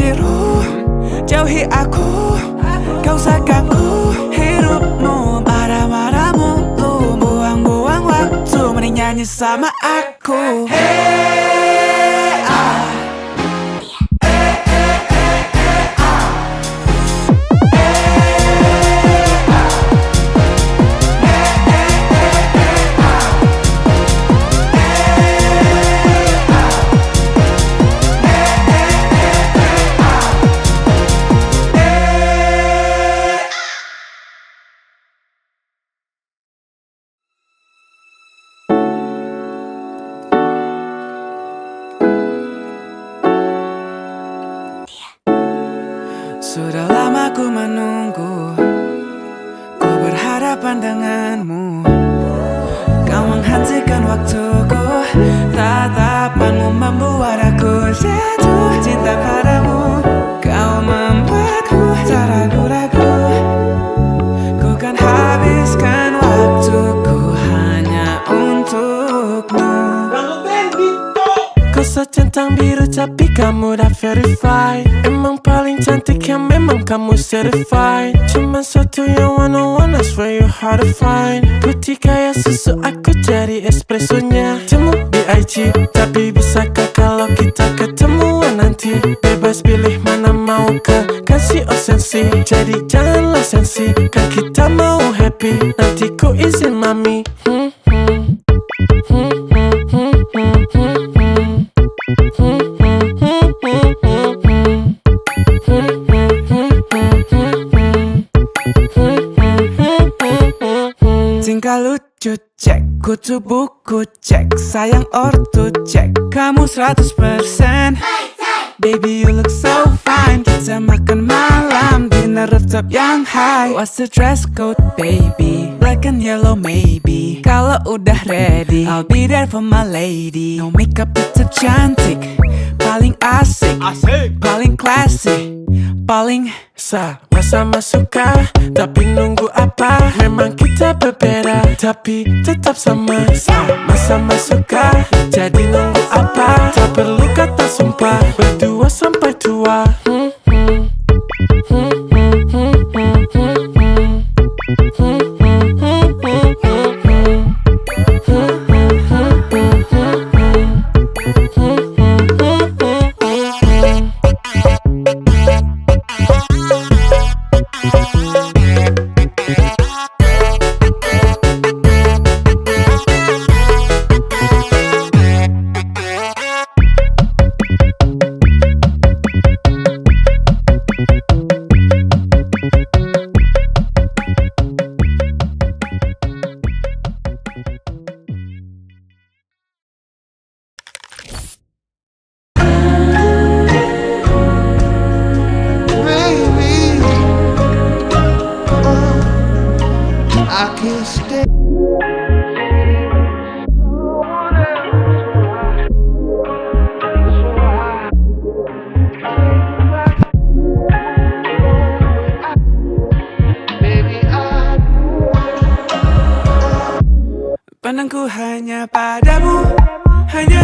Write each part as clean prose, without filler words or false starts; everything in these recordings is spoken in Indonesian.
biru, jauhi aku, kau usah ganggu hidupmu. Marah-marah mulu, buang-buang waktu, mending nyanyi sama aku. Hey, ah. Sudah lama ku menunggu, ku berhadapan denganmu. Kau menghentikan waktuku, tatapanmu membuat aku jatuh cinta padamu. Kau membuatku tak ragu-ragu, ku kan habiskan waktuku hanya untukmu. Kau secentang biru tapi kamu dah verified. Emang paling cantik yang memang kamu certified. Cuma satu yang one on one, I swear you hard to find. Putih kayak susu, aku jadi espressonya. Temu di IG, tapi bisakah kalau kita ketemuan nanti? Bebas pilih mana mau ke kasih osensi. Jadi janganlah sensi, kan kita mau happy. Nanti ku izin mami. Tingkah lucu cek, kutu buku cek, sayang ortu cek, kamu 100%. Baby you look so fine, kita makan malam, dinner rooftop yang high. What's the dress code baby? Black and yellow maybe. Kalau udah ready, I'll be there for my lady. No makeup tetap cantik, paling asik, paling classy, paling sama-sama suka. Tapi nunggu apa? Memang kita berbeda, tapi tetap sama-sama suka. Jadi nunggu apa? Tak perlu kata sumpah, berdua sampai tua. Pandangku hanya padamu, hanya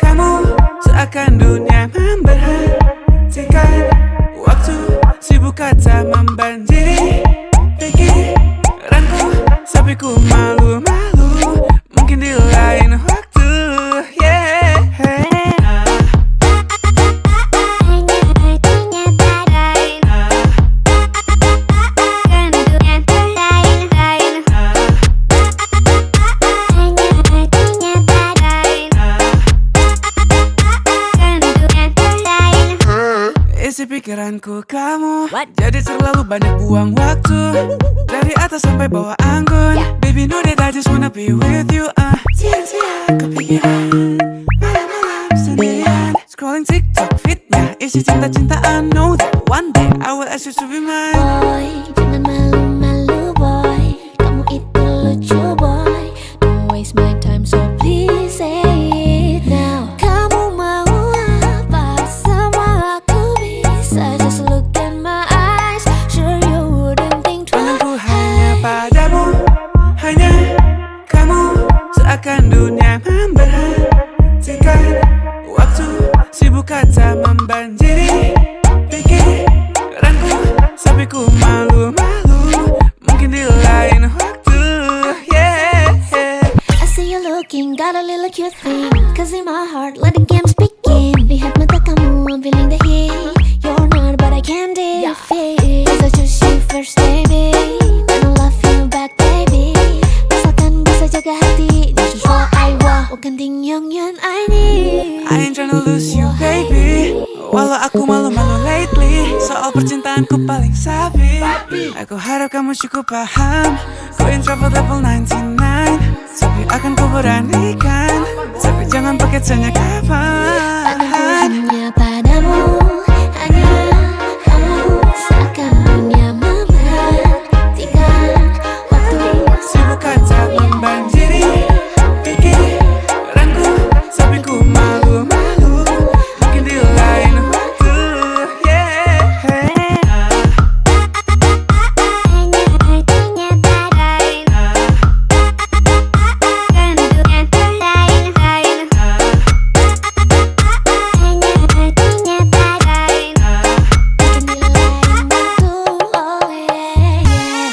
kamu. Seakan dunia memberhentikan waktu, sibuk kata membanjiri pikiranku, sampai ku malu-malu. Mungkin di lain waktu, yeah. Isi pikiranku kamu, jadi terlalu banyak buang waktu. Dari atas sampai bawah anggun, baby know that I just wanna be with you. Siang-siang kepikiran, malam-malam sendirian, scrolling TikTok fitnya isi cinta-cintaan. Know that one day I will ask you to be mine. Boy, jangan malu-malu boy, kamu itu lucu boy. Don't waste my time so please say it now. Kamu mau apa sama aku bisa? Just look in my eyes, sure you wouldn't think twice. Pandangku hanya padamu, hanya kamu. Seakan dunia memberhentikan waktu, sibuk kata membanjiri lurking, got a little cute thing. Cause in my heart, let the games begin. Lihat mata kamu, I'm feeling the heat. You're not, but I can't defeat. Cause I choose you first, baby. And I love you back, baby. Asalkan bisa jaga hati. This is what I want. Bukan ting yang I need. I ain't tryna lose you, baby. Walau aku malu-malu lately, soal percintaanku paling sabi. Aku harap kamu cukup paham. Ku introvert level 99, tapi akan ku beranikan. Tapi jangan pakai tanya kapan. Akan ku hanya padamu, hanya kamu seakan dunia memperhatikan waktu. Sibuk kaca membanjiri pikiranku, tapi ku malu-malu. Mungkin di lain waktu, yeah. Hanya artinya badai, kan dunia terlain. Hanya artinya badai, mungkin di lain waktu, oh yeah, yeah.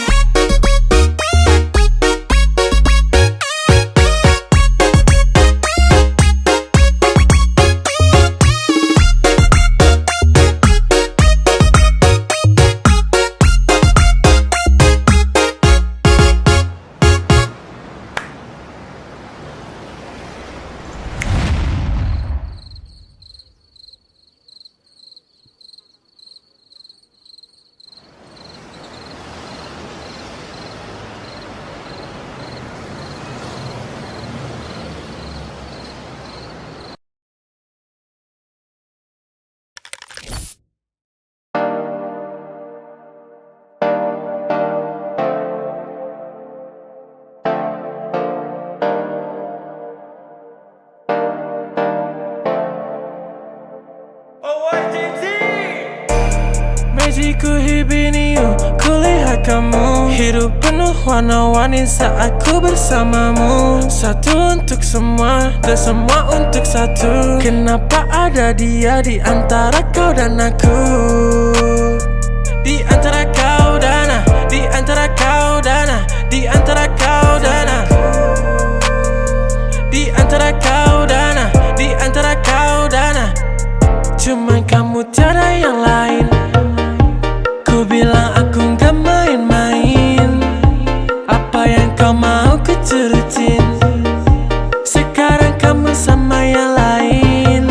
Magicku hibiniu, kulihat kamu. Hidup penuh warna-warni saat ku bersamamu. Satu untuk semua dan semua untuk satu. Kenapa ada dia di antara kau dan aku? Di antara kau dan aku, di antara kau dan aku, di antara kau dan aku, di antara kau dan aku, di antara kau dan aku. Cuman kamu tiada yang lain. Ku bilang aku gak main-main. Apa yang kau mau ku turutin. Sekarang kamu sama yang lain.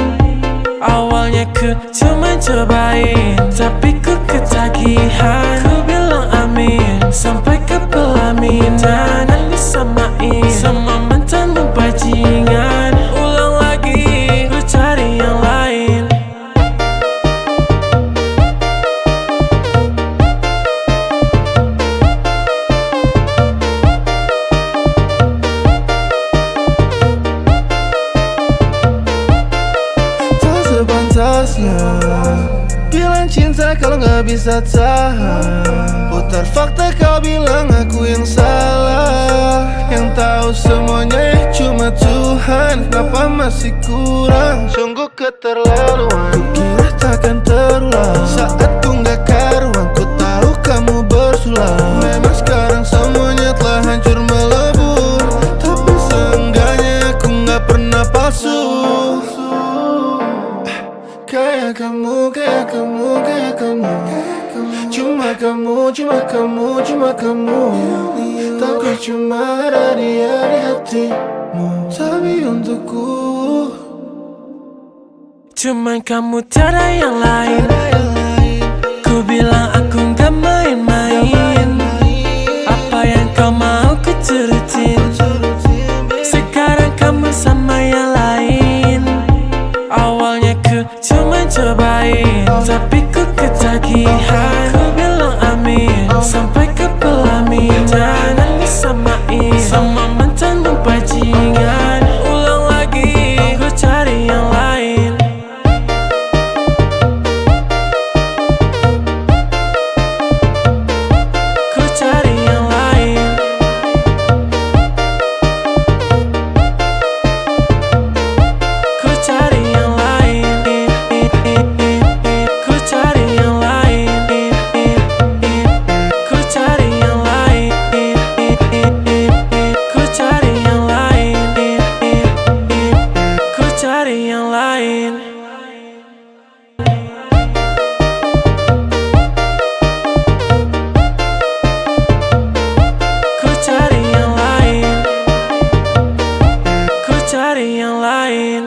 Awalnya ku cuma cobain, tapi ku ketagihan. Ku bilang amin sampai ke pelaminan. Dan disamain sama mantanmu bajingan. Ulang lagi, ku cari yang lain. Sepantasnya bilang cinta kalau gak bisa tahan. Putar fakta kau bilang aku yang salah. Yang tahu semuanya cuma Tuhan. Kenapa masih kurang? Sungguh keterlaluan. Kukira takkan terulang. Saat ku gak karuan, ku tahu kamu bersulang. Memang sekarang semuanya telah hancur melebur. Tapi seenggaknya aku gak pernah palsu. Kayak kamu, kayak kamu, kayak kamu. Cuma kamu, cuma kamu, cuma kamu. Takut cuma ada dia di hatimu. Tapi untukku Cuman kamu tiada yang lain. Ku bilang aku gak main-main. Apa yang kau mau ku turutin. Sekarang kamu sama yang lain. Awalnya ku cuma cobain, tapi ku ketagihan. Ku bilang amin sampai ke pelaminan. Dan disamain sama mantanmu bajingan. Ulang lagi, ku cari yang lain. cari yang lain.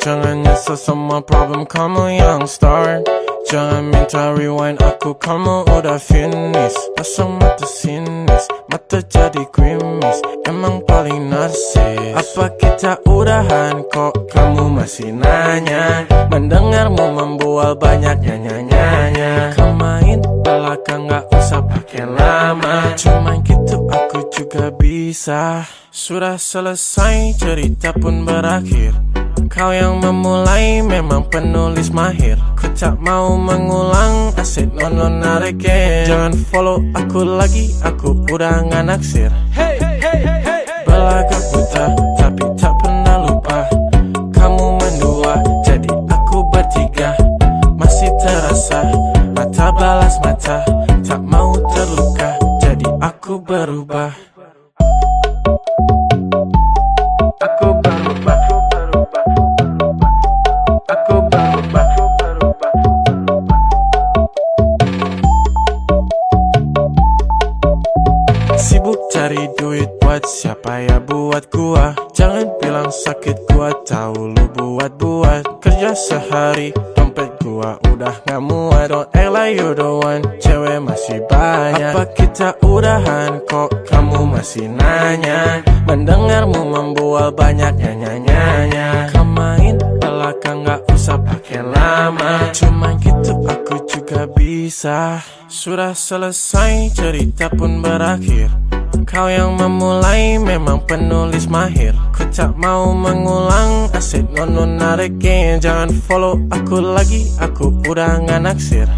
Jangan nyesel semua problem kamu yang start. Jangan minta rewind aku, kamu udah finish. Pasang mata sinis, mata jadi krimis. Emang paling narsis. Apa kita udahan kok kamu masih nanya? Mendengarmu membual banyak nyanyi-nyanyi. Kau main belakang gak usah pakai lama. Cuman gitu aku juga bisa. Sudah selesai cerita pun berakhir. Kau yang memulai memang penulis mahir. Ku tak mau mengulang, asyik narikin. Jangan follow aku lagi, aku udah gak naksir. Belagak buta, tapi tak pernah lupa. Kamu mendua, jadi aku bertiga. Masih terasa, mata balas mata. Tak mau terluka, jadi aku berubah. Aku berubah. Aku berubah. Sibuk cari duit buat siapa ya buat gua. Jangan bilang sakit gua tahu lu buat-buat. Kerja sehari dompet gua udah gak muat. Don't act like you the one, cewek masih banyak. Apa kita udahan kok kamu masih nanya? Mendengarmu membual banyak nyanyi-nyanyi. Kau main belakang gak usah pakai lama. Cuman gitu aku juga bisa. Sudah selesai cerita pun berakhir. Kau yang memulai memang penulis mahir. Ku tak mau mengulang, asyik narikin. Jangan follow aku lagi, aku udah gak naksir.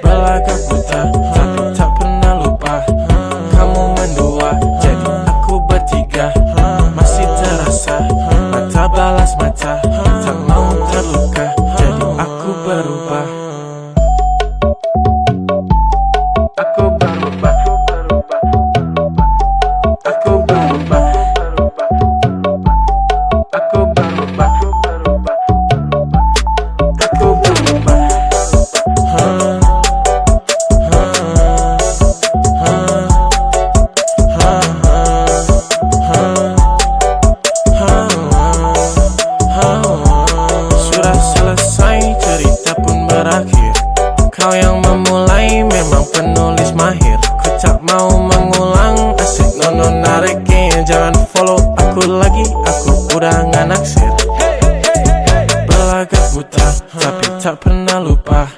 Belagak buta, tapi tak pernah lupa. Kamu mendua, jadi aku bertiga. Masih terasa, mata balas mata. Tak mau terluka, jadi aku berubah. Aku berubah. Aku berubah. Aku berubah. Aku berubah. Sudah selesai cerita pun berakhir. Kau yang memulai memang penulis mahir. Ku tak mau mengulang, asyik narikin. Jangan follow aku lagi, aku udah gak naksir. Belagak buta, tapi tak pernah lupa.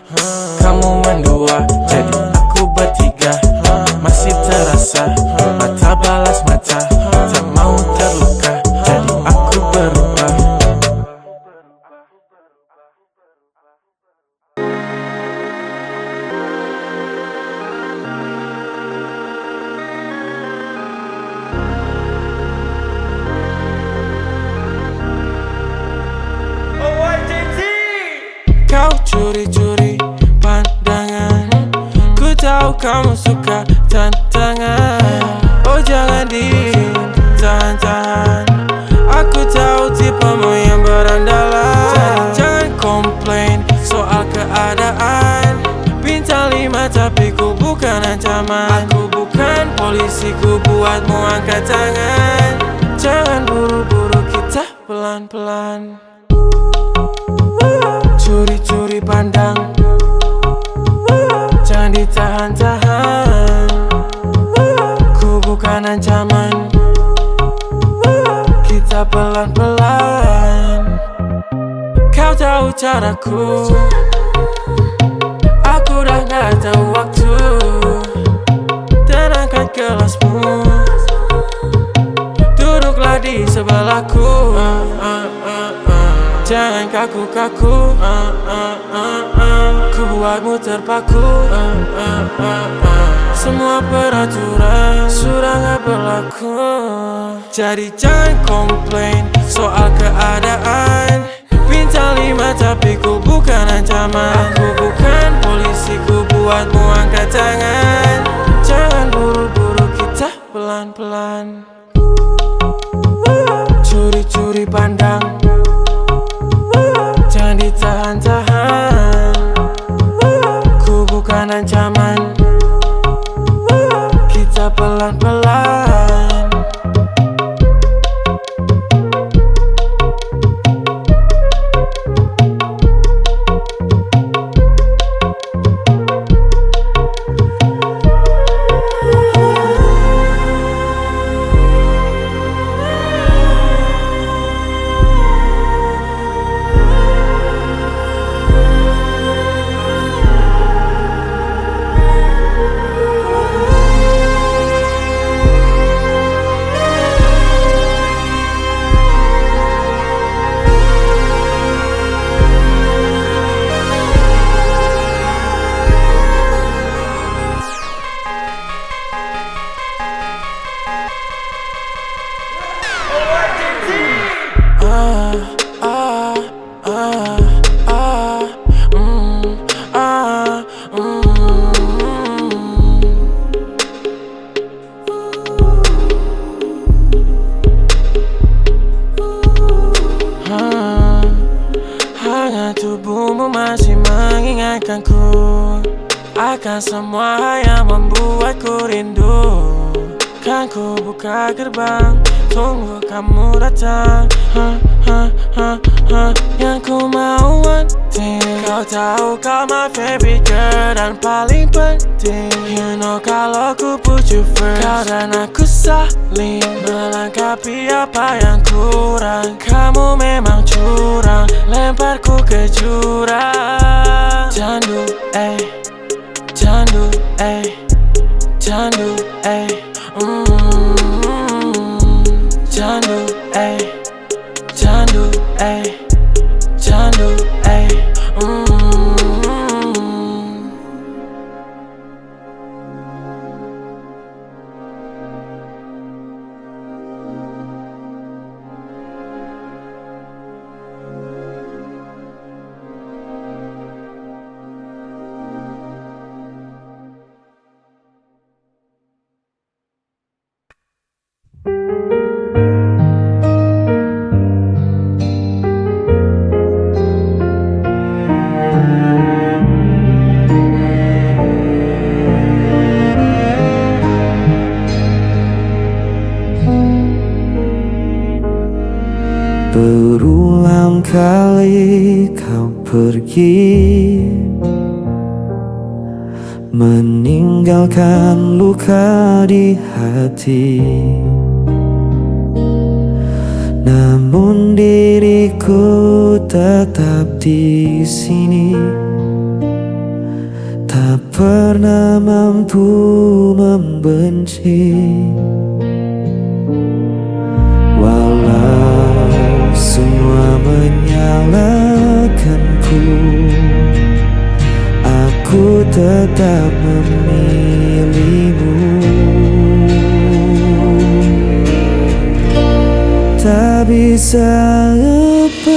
Kamu mendua, jadi aku bertiga. Masih terasa, mata balas mata. Tak mau terluka, jadi aku berubah. Kau curi-curi pandangan. Ku tahu kamu suka tantangan. Oh jangan ditahan-tahan. Aku tahu tipemu yang berandalan. Jangan komplain soal keadaan. Bintang 5 tapi ku bukan ancaman. Aku bukan polisi, ku buatmu angkat tangan. Jangan buru-buru, kita pelan-pelan. Curi-curi pandang, jangan ditahan-tahan. Ku bukan ancaman, kita pelan-pelan. Kau tahu caraku, aku dah gak tahu waktu. Tenangkan kelasmu, duduklah di sebelahku. Jangan kaku-kaku, ku buatmu terpaku. Semua peraturan sudah gak berlaku. Jadi jangan komplain soal keadaan. Bintang 5 tapi ku bukan ancaman. Aku bukan polisi, ku buatmu angkat tangan. Jangan dipandang, jangan ditahan-tahan. Ku bukan ancaman, kita pelan-pelan. Hangat tubuhmu masih mengingatkanku akan semua yang membuatku rindu. Kan ku buka gerbang, tunggu kamu datang. Yang ku mau wanting, kau tahu kau my favorite girl dan paling penting. You know kalau ku put you first, kau dan aku saling melengkapi apa yang kurang. Kamu memang curang, lemparku ke jurang. Candu, candu, candu, candu, candu, candu, Berulang kali kau pergi, meninggalkan luka di hati. Namun diriku tetap di sini, tak pernah mampu membenci. Walau semua menyalahkanku, aku tetap memilihmu. Tak bisa lepas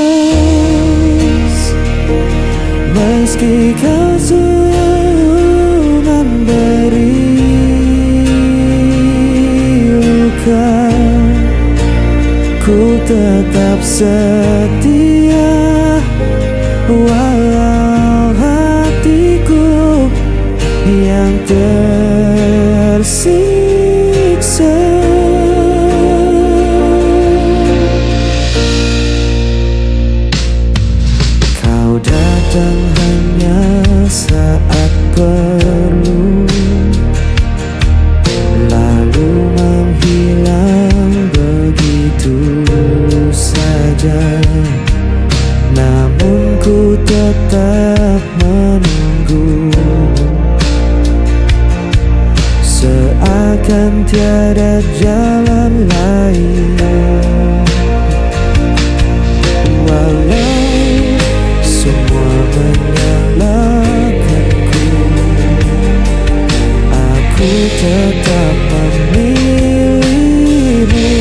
meski kau selalu memberi luka. Ku tetap setia walau hatiku yang tersiksa. Kau datang hanya saat perlu, lalu menghilang begitu saja. Namun ku tetap menunggu, seakan tiada jalan lain. Walau semua menyalahkanku, aku tetap memilihmu.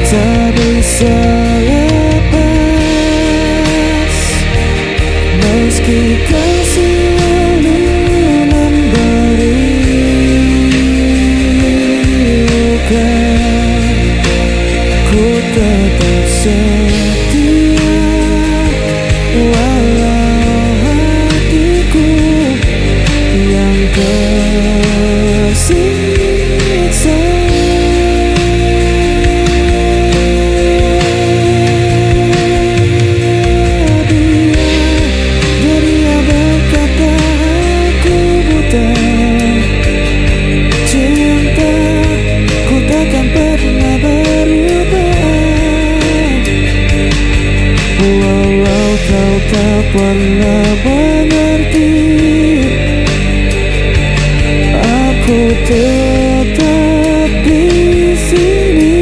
Tak bisa lepas meski kau selalu memberi luka. pernah mengerti. Aku tetap di sini.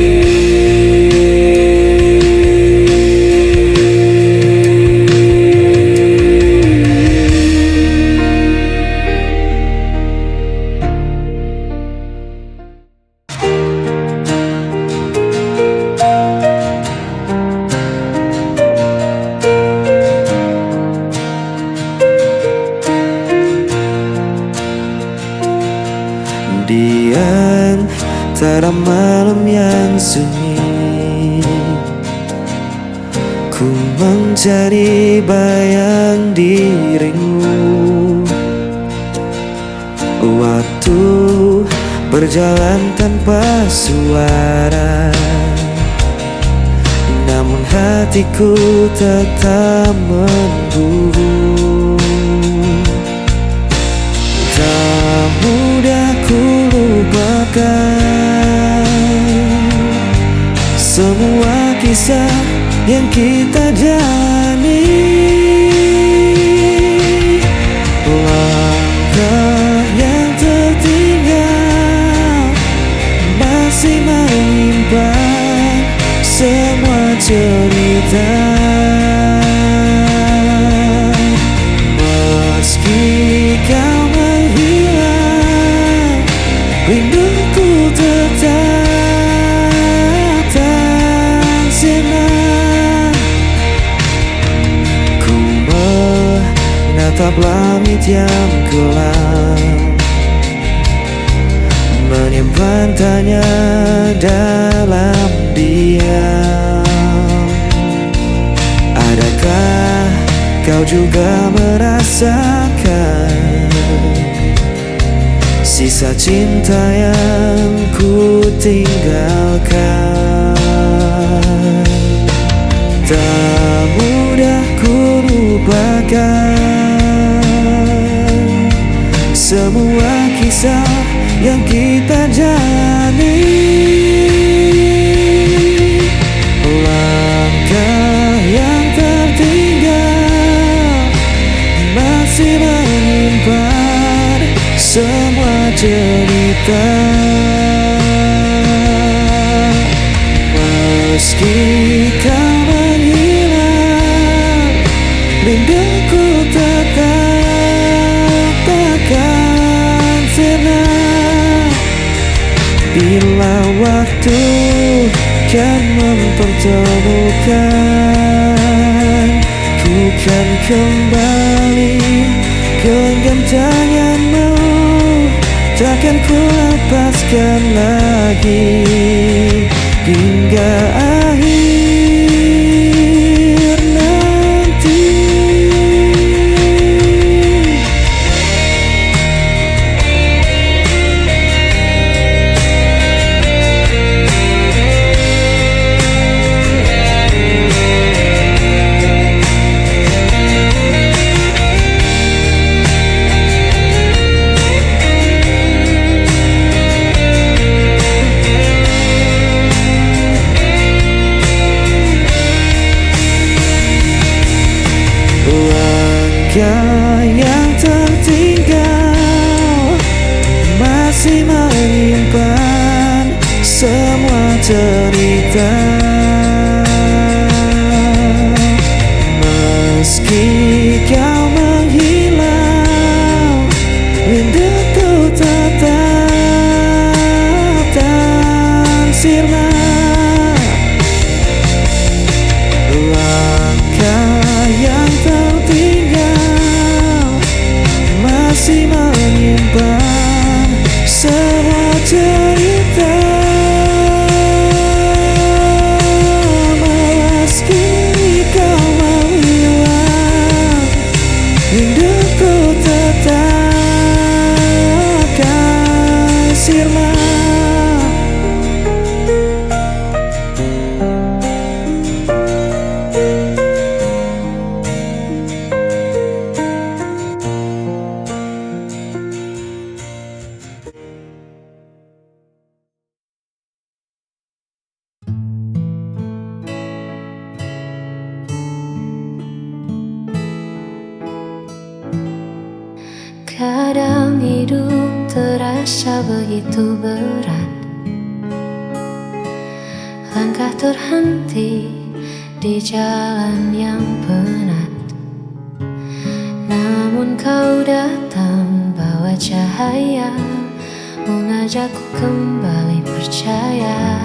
Di antara malam yang sunyi, ku mencari bayang dirimu. Waktu berjalan tanpa suara, namun hatiku tetap memburu. Tak mudah ku lupakan semua kisah yang kita jalani. Langkah yang tertinggal masih menyimpan semua cerita. Meski kau menghilang, rinduku tetap tak sirna. Ku menatap langit yang kelam, menyimpan tanya dalam diam. Adakah kau juga merasakan sisa cinta yang ku tinggalkan? Tak mudah ku lupakan semua kisah yang kita jalani. Langkah yang tertinggal masih menyimpan semua cerita. Meski kau menghilang, rinduku tetap takkan sirna. Bila waktu kan mempertemukan, ku kan kembali genggam tanganmu. Takkan ku lepaskan lagi hingga akhir nanti. Langkah yang tertinggal masih menyimpan semua cerita. Meski kau menghilang, rinduku tetap tak sirna. Langkah yang tertinggal masih menyimpan semua cerita. Meski kau menghilang, rinduku tetap kan sirna. Kadang hidup terasa begitu berat, langkah terhenti di jalan yang penat. Namun kau datang bawa cahaya, mengajakku kembali percaya.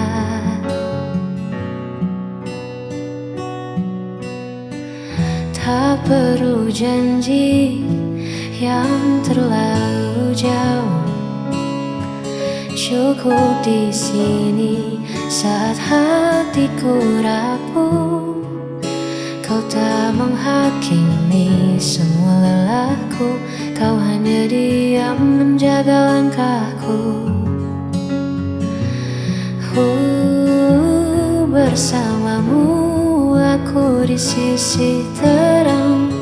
Tak perlu janji yang terlalu jauh, cukup di sini saat hatiku rapuh. Kau tak menghakimi semua lelahku, kau hanya diam menjaga langkahku. Bersamamu aku di sisi terang,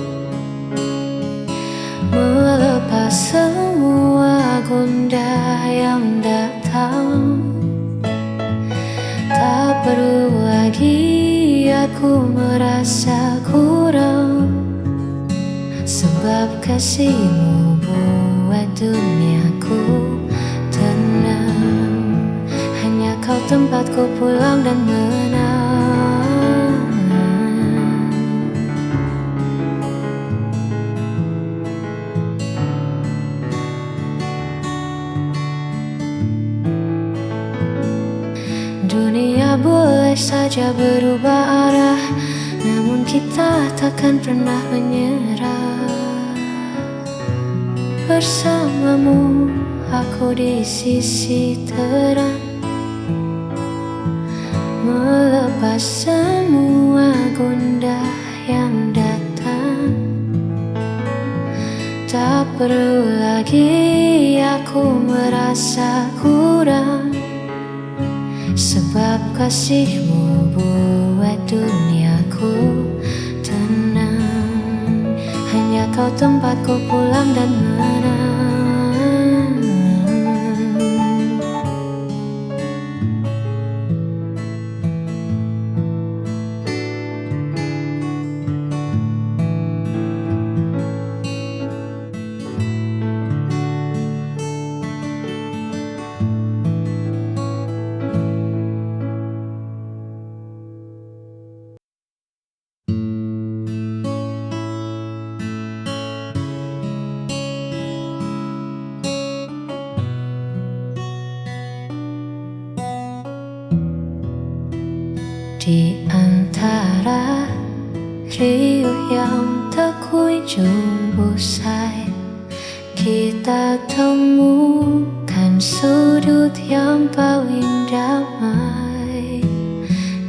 melepas semua gundah yang datang. Tak perlu lagi aku merasa kurang, sebab kasihmu buat duniaku tenang. Hanya kau tempatku pulang dan menang. Dunia boleh saja berubah arah, namun kita takkan pernah menyerah. Bersamamu aku di sisi terang, melepas semua gundah yang datang. Tak perlu lagi aku merasa kurang, sebab kasihmu buat duniaku tenang. Hanya kau tempatku pulang dan menang. Di antara riuh yang tak kunjung usai, kita temukan sudut yang paling damai.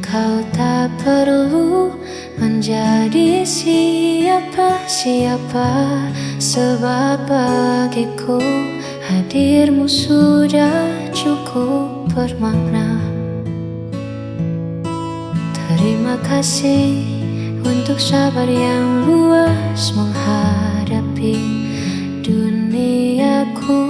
Kau tak perlu menjadi siapa-siapa, sebab bagiku hadirmu sudah cukup bermakna. Terima kasih untuk sabar yang luas menghadapi duniaku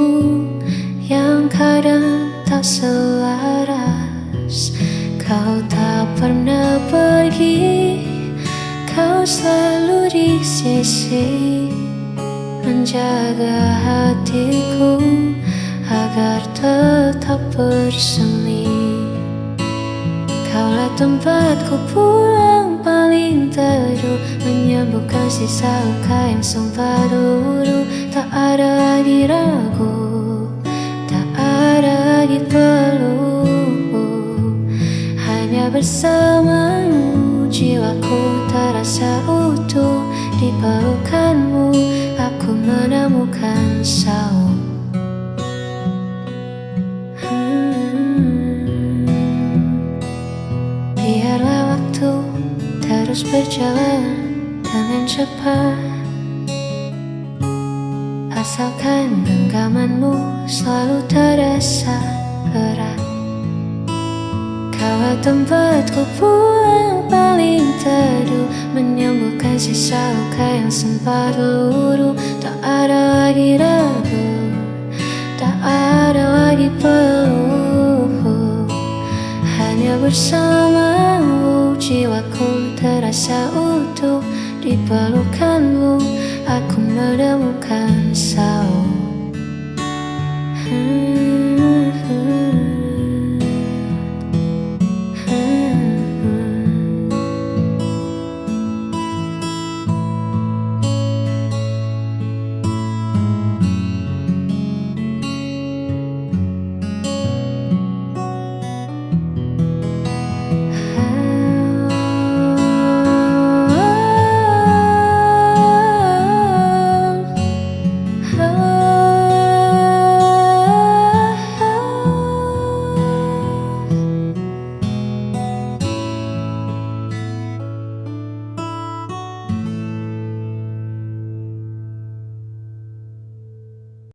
yang kadang tak selaras. Kau tak pernah pergi, kau selalu di sisi, menjaga hatiku agar tetap bersemi. Kaulah tempatku pulang paling teduh, menyembuhkan sisa luka yang sempat dulu. Tak ada lagi ragu, tak ada lagi peluh. Hanya bersamamu jiwaku terasa utuh. Di pelukanmu aku menemukan saung. Biarlah waktu terus berjalan dengan cepat, asalkan genggamanmu selalu terasa erat. Kaulah tempatku pulang paling teduh, menyembuhkan sisa luka yang sempat luruh. Tak ada lagi ragu, tak ada lagi peluh. Hanya bersamamu jiwaku terasa utuh. Di pelukanmu aku menemukan saung.